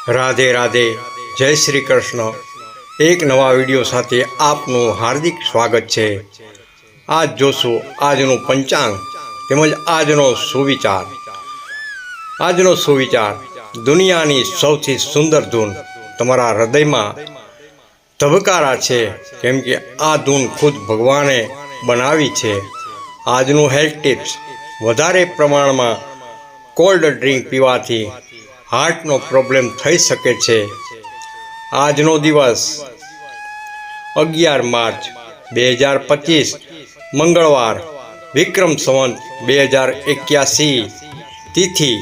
રાધે રાધે, જય શ્રી કૃષ્ણ। એક નવા વિડીયો સાથે આપનું હાર્દિક સ્વાગત છે। આજ જોશું આજનું પંચાંગ તેમજ આજનો સુવિચાર। આજનો સુવિચાર, દુનિયાની સૌથી સુંદર ધૂન તમારા હૃદયમાં ધબકારા છે, કેમ કે આ ધૂન ખુદ ભગવાને બનાવી છે। આજનું હેલ્થ ટિપ્સ, વધારે પ્રમાણમાં કોલ્ડ ડ્રિંક પીવાથી હાર્ટનો પ્રોબ્લેમ થઈ શકે છે। આજનો દિવસ 11 માર્ચ 2025 મંગળવાર, વિક્રમ સંવત 2081, તિથિ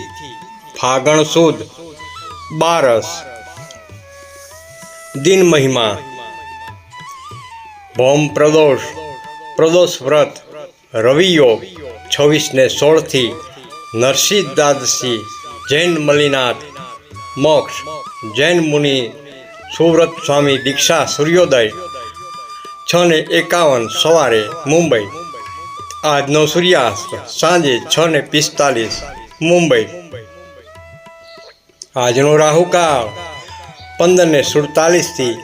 ફાગણ સુદ 12, દિન મહિમા ભૌમ પ્રદોષ, પ્રદોષ વ્રત, રવિ યોગ 26 ને 16 થી, નરસિંહ દ્વાદશી, જૈન મલિનાથ, મોક્ષ, જૈન મુનિ સુવ્રત સ્વામી દીક્ષા, સૂર્યોદય 6:51 સવારે મુંબઈ। આજનો સૂર્યાસ્ત સાંજે 6:45 મુંબઈ। આજનો રાહુકાળ 15:47 થી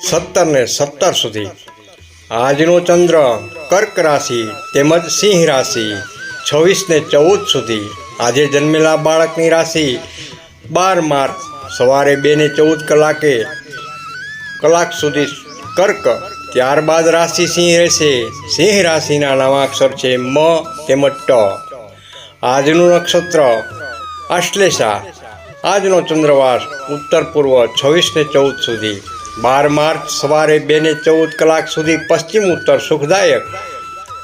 17:17 સુધી। આજનો ચંદ્ર કર્ક રાશિ તેમજ સિંહ રાશિ 26:14 સુધી। આજે જન્મેલા બાળકની રાશિ 12 માર્ચ સવારે 2:14 કલાક સુધી કર્ક, ત્યારબાદ રાશિ સિંહ રહેશે। સિંહ રાશિના નવા અક્ષર છે મ તેમજ ટ। આજનું નક્ષત્ર આશ્લેષા। આજનો ચંદ્રવાસ ઉત્તર પૂર્વ 26:14 સુધી। 12 માર્ચ સવારે 2:14 કલાક સુધી પશ્ચિમ ઉત્તર સુખદાયક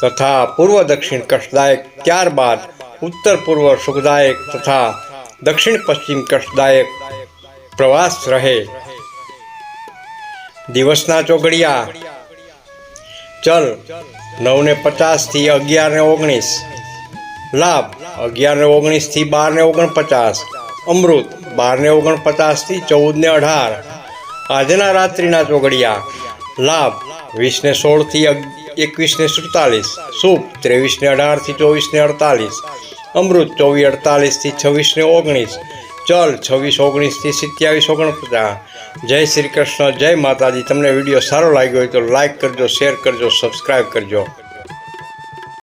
તથા પૂર્વ દક્ષિણ કષ્ટદાયક, ત્યારબાદ ઉત્તર પૂર્વ સુખદાયક તથા દક્ષિણ પશ્ચિમ કષ્ટદાયક પ્રવાસ રહે। દિવસના ચોઘડિયા ચલ 9:50 થી 11:19, લાભ 11:19 થી 12:49, અમૃત 12:49 થી 14:18। આજના રાત્રિના ચોઘડિયા લાભ 20:16 થી 21:47, શુભ 23:18 થી 24:48, અમૃત 24:48 થી 26:19, ચલ 26:19 થી 27:49। જય શ્રી કૃષ્ણ, જય માતાજી। તમને વિડીયો સારો લાગ્યો હોય તો લાઈક કરજો, શેર કરજો, સબસ્ક્રાઈબ કરજો।